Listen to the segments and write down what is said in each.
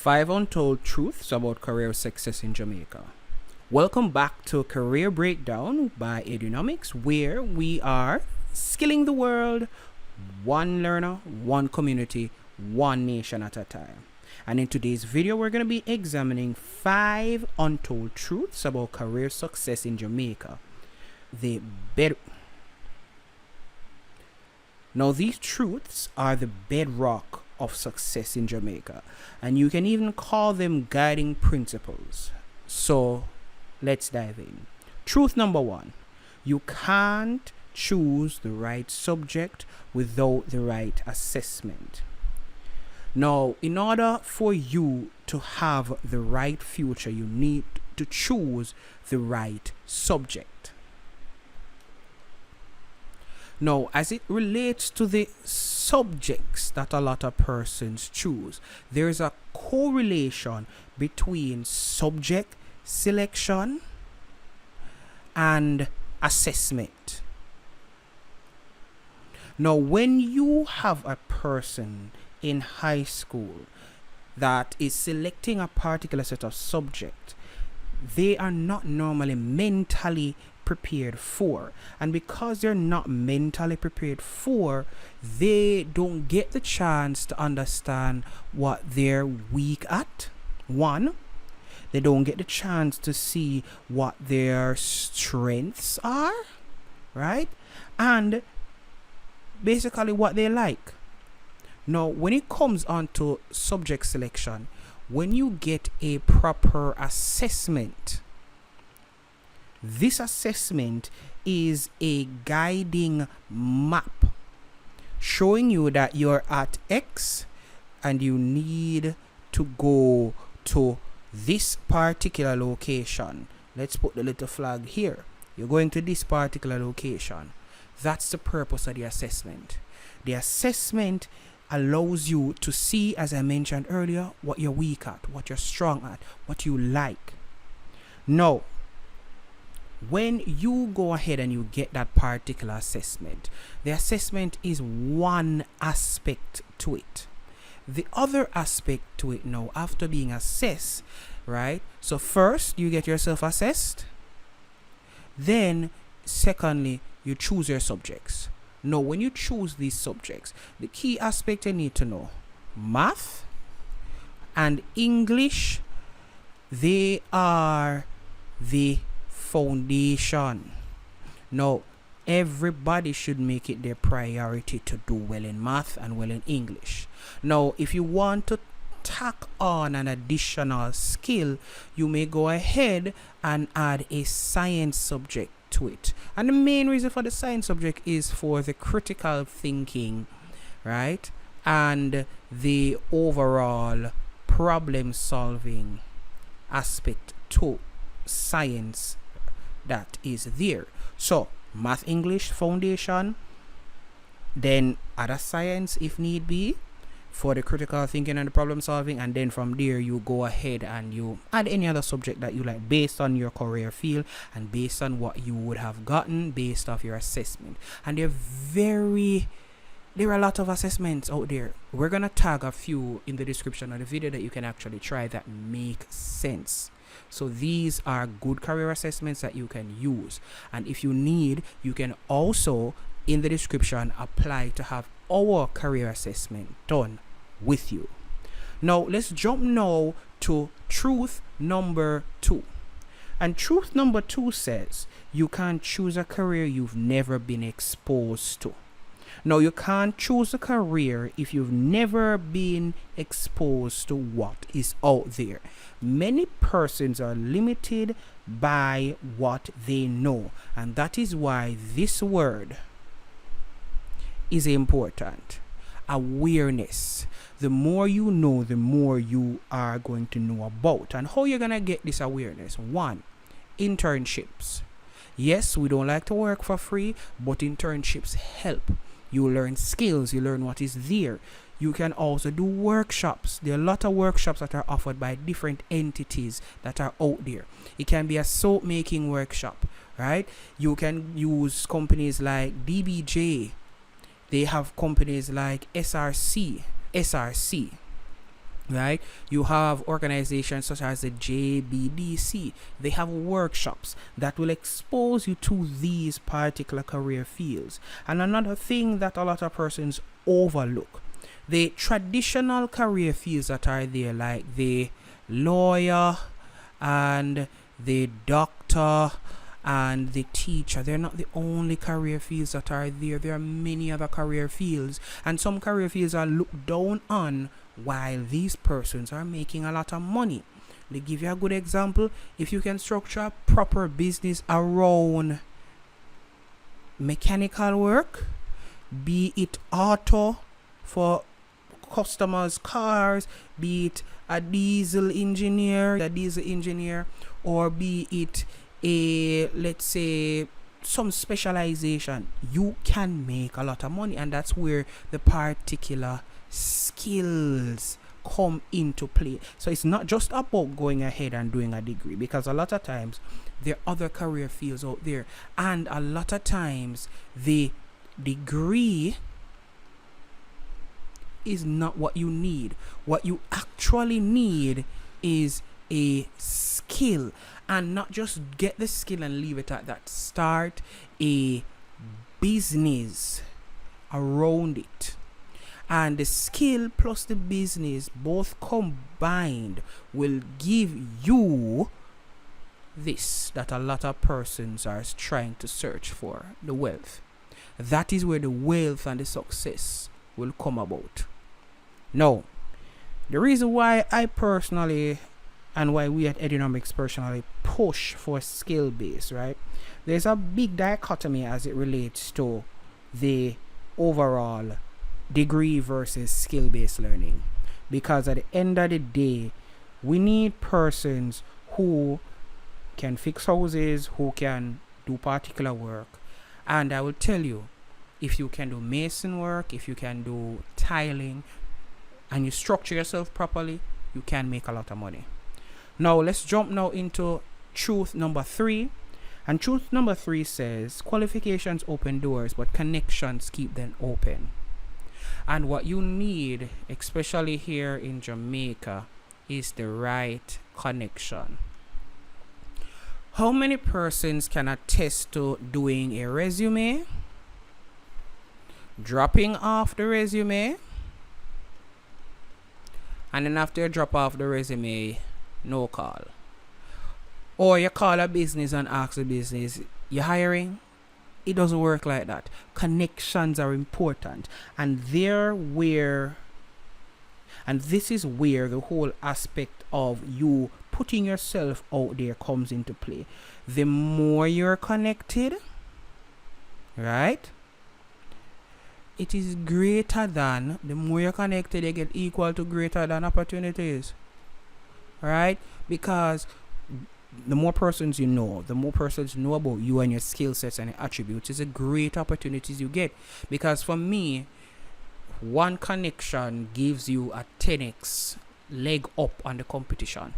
5 Untold Truths About Career Success in Jamaica. Welcome back to Career Breakdown by Edunomics, where we are skilling the world, one learner, one community, one nation at a time. And in today's video, we're going to be examining 5 untold truths about career success in Jamaica. Now, these truths are the bedrock of success in Jamaica, and you can even call them guiding principles. So let's dive in. Truth number 1: you can't choose the right subject without the right assessment. Now, in order for you to have the right future, you need to choose the right subject. Now, as it relates to the subjects that a lot of persons choose, there is a correlation between subject selection and assessment. Now, when you have a person in high school that is selecting a particular set of subject, they are not normally mentally prepared for, and because they're not mentally prepared for, they don't get the chance to understand what they're weak at. One, they don't get the chance to see what their strengths are, right? And basically what they like. Now, when it comes on to subject selection, when you get a proper assessment, this assessment is a guiding map showing you that you're at X and you need to go to this particular location. Let's put the little flag here. You're going to this particular location. That's the purpose of the assessment. The assessment allows you to see, as I mentioned earlier, what you're weak at, what you're strong at, what you like. Now, when you go ahead and you get that particular assessment, the assessment is one aspect to it. The other aspect to it now, after being assessed, right? So first, you get yourself assessed. Then, secondly, you choose your subjects. Now, when you choose these subjects, the key aspect you need to know: math and English, they are the foundation. Now, everybody should make it their priority to do well in math and well in English. Now, if you want to tack on an additional skill, you may go ahead and add a science subject to it. And the main reason for the science subject is for the critical thinking, right? And the overall problem solving aspect to science that is there. So, math, English, foundation, then other science if need be for the critical thinking and the problem solving, and then from there you go ahead and you add any other subject that you like based on your career field and based on what you would have gotten based off your assessment. And there are a lot of assessments out there. We're gonna tag a few in the description of the video that you can actually try that make sense. So these are good career assessments that you can use, and if you need, you can also in the description apply to have our career assessment done with you. Now let's jump now to truth number 2. And truth number 2 says you can't choose a career you've never been exposed to. Now, you can't choose a career if you've never been exposed to what is out there. Many persons are limited by what they know, and that is why this word is important. Awareness. The more you know, the more you are going to know about. And how you're going to get this awareness? 1, internships. Yes, we don't like to work for free, but internships help. You learn skills, you learn what is there. You can also do workshops. There are a lot of workshops that are offered by different entities that are out there. It can be a soap making workshop, right? You can use companies like DBJ. They have companies like SRC. right? You have organizations such as the JBDC. They have workshops that will expose you to these particular career fields. And another thing that a lot of persons overlook, the traditional career fields that are there, like the lawyer and the doctor and the teacher, they're not the only career fields that are there. There are many other career fields, and some career fields are looked down on while these persons are making a lot of money. They give you a good example. If you can structure a proper business around mechanical work, be it auto for customers' cars, be it a diesel engineer, or be it a, let's say, some specialization, you can make a lot of money. And that's where the particular skills come into play. So it's not just about going ahead and doing a degree, because a lot of times there are other career fields out there, and a lot of times the degree is not what you need. What you actually need is a skill, and not just get the skill and leave it at that. Start a business around it, and the skill plus the business both combined will give you this that a lot of persons are trying to search for, the wealth. That is where the wealth and the success will come about. Now, the reason why I personally, and why we at Economics personally push for skill base, right? There's a big dichotomy as it relates to the overall degree versus skill based learning. Because at the end of the day, we need persons who can fix houses, who can do particular work. And I will tell you, if you can do mason work, if you can do tiling, and you structure yourself properly, you can make a lot of money. Now, let's jump now into truth number 3. And truth number 3 says, qualifications open doors, but connections keep them open. And what you need, especially here in Jamaica, is the right connection. How many persons can attest to doing a resume, dropping off the resume, and then after you drop off the resume, no call? Or you call a business and ask the business, you hiring? It doesn't work like that. Connections are important. And this is where the whole aspect of you putting yourself out there comes into play. The more you're connected, right? It is greater than, the more you're connected, you get equal to greater than opportunities. Right? Because the more persons you know, the more persons know about you and your skill sets and your attributes, is a great opportunities you get. Because for me, one connection gives you a 10x leg up on the competition.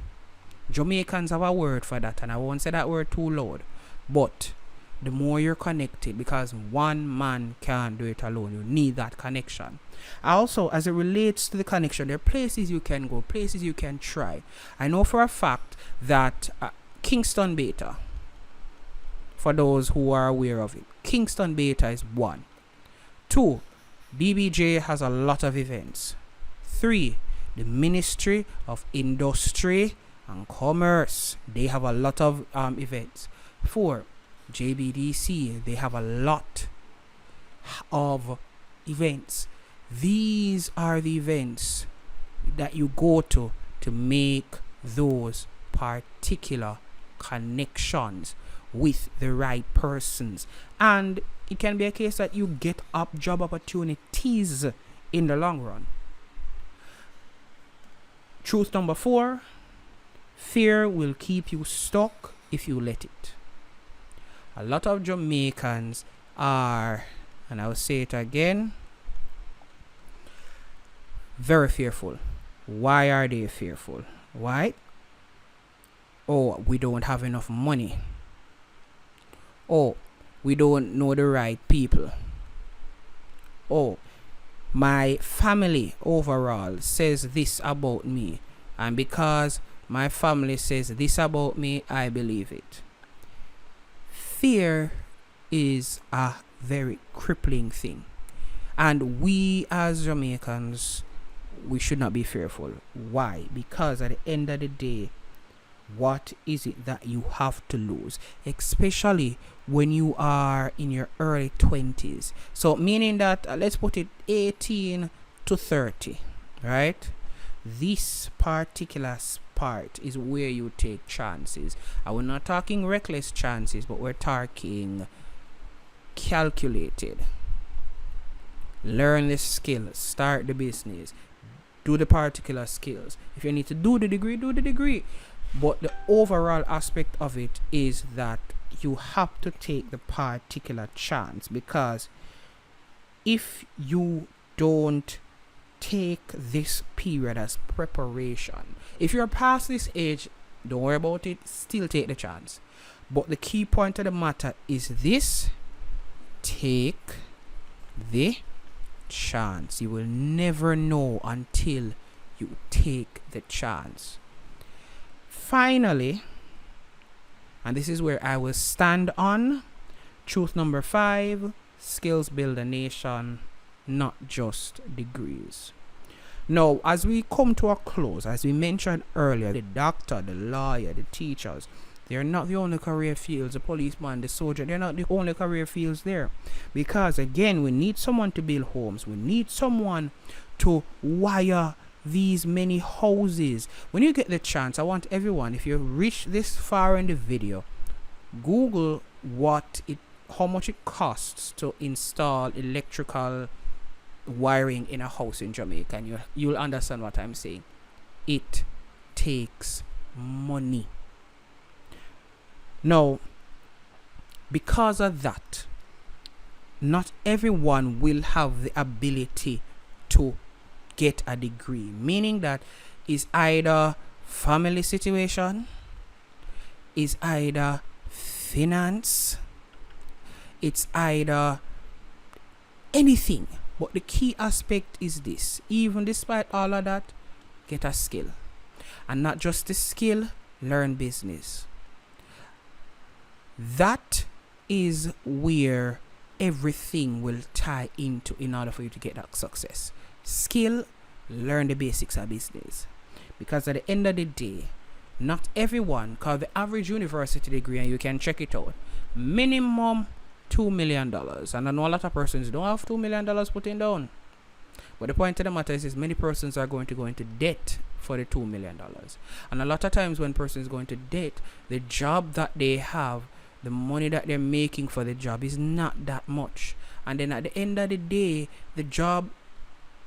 Jamaicans have a word for that, and I won't say that word too loud, but the more you're connected, because one man can't do it alone, you need that connection. Also, as it relates to the connection, there are places you can go, places you can try. I know for a fact that Kingston Beta, for those who are aware of it, Kingston Beta is 1. 2, BBJ has a lot of events. 3, the Ministry of Industry and Commerce, they have a lot of events. 4, JBDC, they have a lot of events. These are the events that you go to make those particular connections with the right persons. And it can be a case that you get up job opportunities in the long run. Truth number 4, fear will keep you stuck if you let it. A lot of Jamaicans are, and I'll say it again, very fearful. Why are they fearful? Why? Oh, we don't have enough money. Oh, we don't know the right people. Oh, my family overall says this about me, and because my family says this about me, I believe it. Fear is a very crippling thing, and we as Jamaicans, we should not be fearful. Why? Because at the end of the day, what is it that you have to lose, especially when you are in your early 20s? So meaning that, let's put it 18 to 30, right? This particular part is where you take chances, and we're not talking reckless chances, but we're talking calculated. Learn the skill, start the business, do the particular skills. If you need to do the degree, do the degree. But the overall aspect of it is that you have to take the particular chance, because if you don't take this period as preparation, if you're past this age, don't worry about it, still take the chance. But the key point of the matter is this: take the chance. You will never know until you take the chance. Finally, and this is where I will stand on, truth number 5: skills build a nation, not just degrees. Now, as we come to a close, as we mentioned earlier, the doctor, the lawyer, the teachers, they're not the only career fields. The policeman, the soldier, they're not the only career fields there. Because again, we need someone to build homes. We need someone to wire these many houses. When you get the chance, I want everyone, if you reach this far in the video, Google how much it costs to install electrical wiring in a house in Jamaica, and you'll understand what I'm saying. It takes money. Now, because of that, not everyone will have the ability to get a degree, meaning that is either family situation, is either finance, it's either anything. But the key aspect is this: even despite all of that, get a skill. And not just the skill, learn business. That is where everything will tie into in order for you to get that success. Skill, learn the basics of business. Because at the end of the day, not everyone, because the average university degree, and you can check it out, minimum $2 million. And I know a lot of persons don't have $2 million putting down. But the point of the matter is many persons are going to go into debt for the $2 million. And a lot of times when persons go into debt, the job that they have, the money that they're making for the job is not that much. And then at the end of the day, the job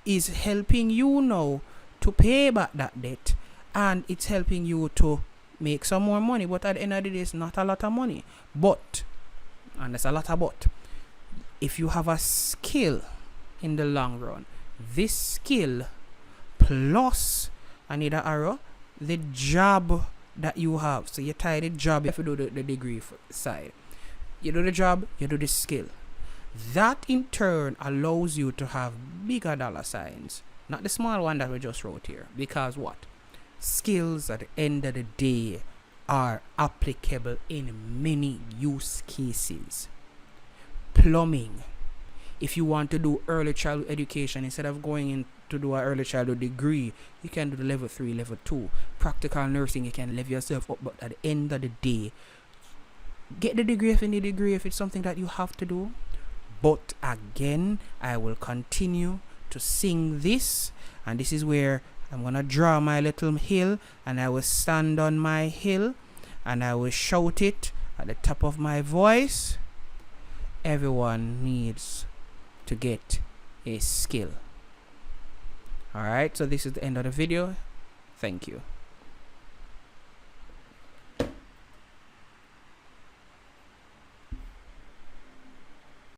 is helping you now to pay back that debt, and it's helping you to make some more money. But at the end of the day, it's not a lot of money. But, and there's a lot of but, if you have a skill in the long run, this skill plus, I need an arrow, the job that you have. So you tie the job, if you do the degree side, you do the job, you do the skill. That in turn allows you to have bigger dollar signs, not the small one that we just wrote here. Because what? Skills at the end of the day are applicable in many use cases. Plumbing. If you want to do early childhood education, instead of going in to do an early childhood degree, you can do the level 3, level 2. Practical nursing, you can level yourself up. But at the end of the day, get the degree if you need a degree, if it's something that you have to do. But again, I will continue to sing this, and this is where I'm gonna draw my little hill, and I will stand on my hill, and I will shout it at the top of my voice. Everyone needs to get a skill. Alright, so this is the end of the video. Thank you.